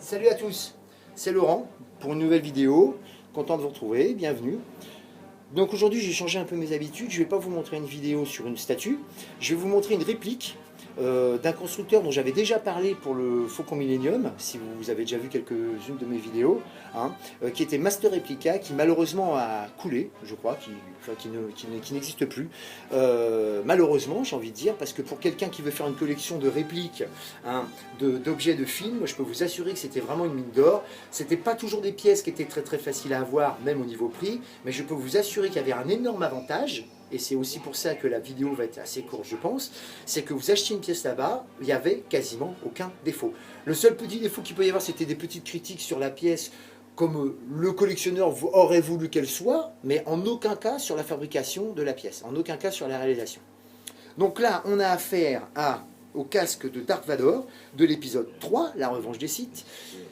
Salut à tous, c'est Laurent pour une nouvelle vidéo. Content de vous retrouver, bienvenue. Donc aujourd'hui j'ai changé un peu mes habitudes, je ne vais pas vous montrer une vidéo sur une statue, je vais vous montrer une réplique d'un constructeur dont j'avais déjà parlé pour le Faucon Millenium, si vous avez déjà vu quelques-unes de mes vidéos, qui était Master Replica, qui malheureusement a coulé, je crois, qui n'existe plus. Malheureusement, j'ai envie de dire, parce que pour quelqu'un qui veut faire une collection de répliques, d'objets de films, je peux vous assurer que c'était vraiment une mine d'or. C'était pas toujours des pièces qui étaient très faciles à avoir, même au niveau prix, mais je peux vous assurer qu'il y avait un énorme avantage. Et c'est aussi pour ça que la vidéo va être assez courte, je pense, c'est que vous achetiez une pièce là-bas, il n'y avait quasiment aucun défaut. Le seul petit défaut qu'il peut y avoir, c'était des petites critiques sur la pièce, comme le collectionneur aurait voulu qu'elle soit, mais en aucun cas sur la fabrication de la pièce, en aucun cas sur la réalisation. Donc là, on a affaire au casque de Dark Vador de l'épisode 3, La Revanche des Sith.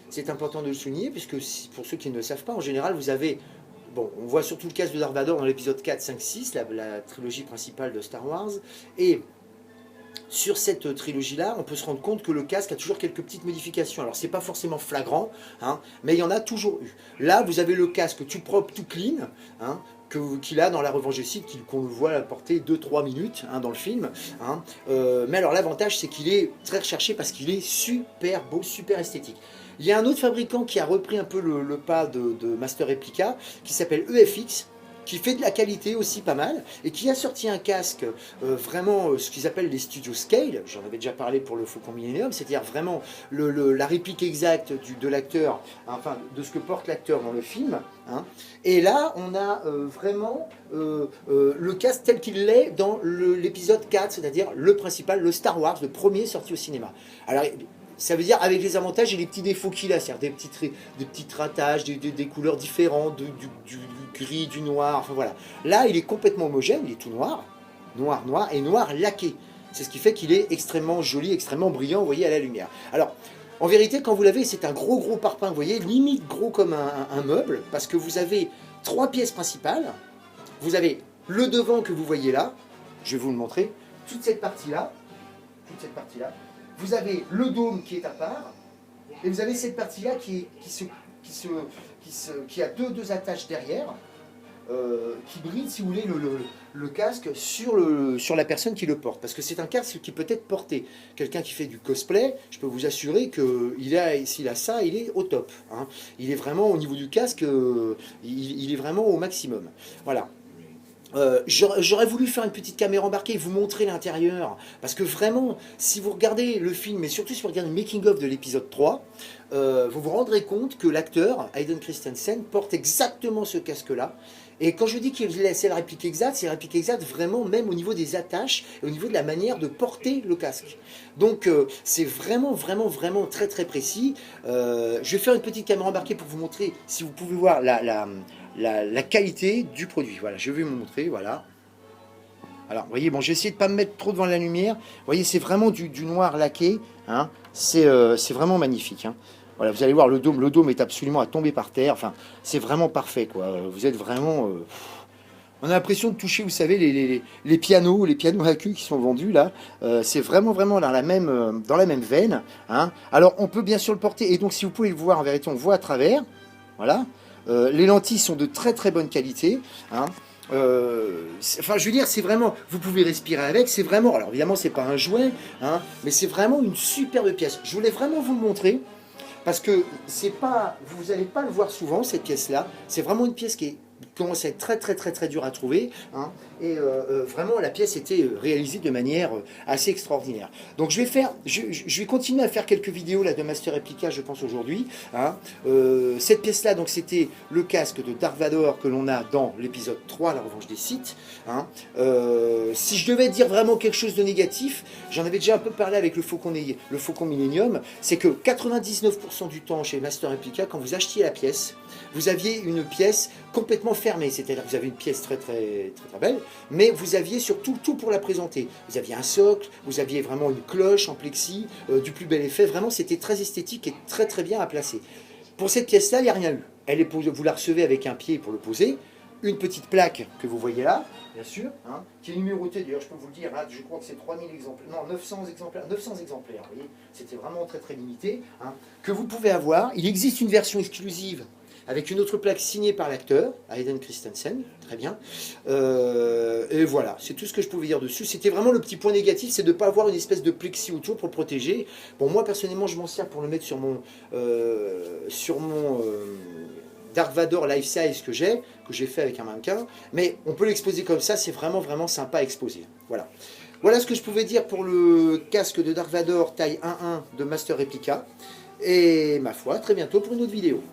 C'est important de le souligner, puisque pour ceux qui ne le savent pas, en général, vous avez... Bon, on voit surtout le casque de Dark Vador dans l'épisode 4, 5, 6, la trilogie principale de Star Wars. Et sur cette trilogie-là, on peut se rendre compte que le casque a toujours quelques petites modifications. Alors, c'est pas forcément flagrant, mais il y en a toujours eu. Là, vous avez le casque tout propre, tout clean, qu'il a dans La Revanche des Sith, qu'on le voit porter 2-3 minutes dans le film. Mais alors, l'avantage, c'est qu'il est très recherché parce qu'il est super beau, super esthétique. Il y a un autre fabricant qui a repris un peu le pas de Master Replica, qui s'appelle EFX, qui fait de la qualité aussi pas mal, et qui a sorti un casque vraiment ce qu'ils appellent les studio scale, j'en avais déjà parlé pour le Faucon Millenium, c'est-à-dire vraiment la réplique exacte de l'acteur, enfin de ce que porte l'acteur dans le film. Et là, on a vraiment le casque tel qu'il l'est dans l'épisode 4, c'est-à-dire le principal, le Star Wars, le premier sorti au cinéma. Alors, ça veut dire avec les avantages et les petits défauts qu'il a, c'est-à-dire des petits ratages, des couleurs différentes, du gris, du noir, enfin voilà. Là, il est complètement homogène, il est tout noir, noir et noir laqué. C'est ce qui fait qu'il est extrêmement joli, extrêmement brillant, vous voyez, à la lumière. Alors, en vérité, quand vous l'avez, c'est un gros parpaing, vous voyez, limite gros comme un meuble, parce que vous avez 3 pièces principales. Vous avez le devant que vous voyez là, je vais vous le montrer, toute cette partie-là, vous avez le dôme qui est à part, et vous avez cette partie-là qui a deux attaches derrière, qui bride, si vous voulez, le casque sur la personne qui le porte. Parce que c'est un casque qui peut être porté. Quelqu'un qui fait du cosplay, je peux vous assurer que s'il a ça, il est au top. Il est vraiment, au niveau du casque, il est vraiment au maximum. Voilà. J'aurais voulu faire une petite caméra embarquée et vous montrer l'intérieur, parce que vraiment, si vous regardez le film, et surtout si vous regardez le making-of de l'épisode 3, vous vous rendrez compte que l'acteur, Hayden Christensen, porte exactement ce casque-là. Et quand je dis qu'il c'est la réplique exacte, c'est la réplique exacte vraiment même au niveau des attaches et au niveau de la manière de porter le casque. Donc c'est vraiment très précis. Je vais faire une petite caméra embarquée pour vous montrer, si vous pouvez voir la qualité du produit. Voilà, je vais vous montrer, voilà. Alors, vous voyez, bon, j'ai essayé de ne pas me mettre trop devant la lumière. Vous voyez, c'est vraiment du noir laqué. C'est vraiment magnifique. Voilà, vous allez voir, le dôme est absolument à tomber par terre. Enfin, c'est vraiment parfait, quoi. Vous êtes vraiment... On a l'impression de toucher, vous savez, les pianos à queue qui sont vendus, là. C'est vraiment dans la même veine. Alors, on peut bien sûr le porter. Et donc, si vous pouvez le voir, en vérité, on voit à travers. Voilà. Les lentilles sont de très bonne qualité. Enfin, je veux dire, c'est vraiment, vous pouvez respirer avec, c'est vraiment, alors évidemment, c'est pas un jouet, mais c'est vraiment une superbe pièce. Je voulais vraiment vous le montrer, parce que vous n'allez pas le voir souvent, cette pièce-là. C'est vraiment une pièce qui commence à être très dur à trouver, et vraiment la pièce était réalisée de manière assez extraordinaire. Donc je vais continuer à faire quelques vidéos là de Master Replica, je pense, aujourd'hui. Cette pièce là, donc c'était le casque de Dark Vador que l'on a dans l'épisode 3, La Revanche des Sith. Si je devais dire vraiment quelque chose de négatif, j'en avais déjà un peu parlé avec le Faucon Millenium, c'est que 99% du temps chez Master Replica, quand vous achetiez la pièce, vous aviez une pièce complètement fermée, c'est-à-dire que vous avez une pièce très belle, mais vous aviez surtout tout pour la présenter. Vous aviez un socle, vous aviez vraiment une cloche en plexi, du plus bel effet, vraiment c'était très esthétique et très bien à placer. Pour cette pièce-là, il n'y a rien eu. Vous la recevez avec un pied pour le poser, une petite plaque que vous voyez là, bien sûr, hein, qui est numérotée, d'ailleurs je peux vous le dire, hein, je crois que c'est 3000 exemplaires, non 900 exemplaires, vous voyez, c'était vraiment très très limité, hein, que vous pouvez avoir. Il existe une version exclusive avec une autre plaque signée par l'acteur, Hayden Christensen, très bien. Et voilà, c'est tout ce que je pouvais dire dessus. C'était vraiment le petit point négatif, c'est de ne pas avoir une espèce de plexi autour pour le protéger. Bon, moi personnellement, je m'en sers pour le mettre sur mon Dark Vador Life Size que j'ai fait avec un mannequin. Mais on peut l'exposer comme ça, c'est vraiment vraiment sympa à exposer. Voilà. Voilà ce que je pouvais dire pour le casque de Dark Vador taille 1.1 de Master Replica. Et ma foi, à très bientôt pour une autre vidéo.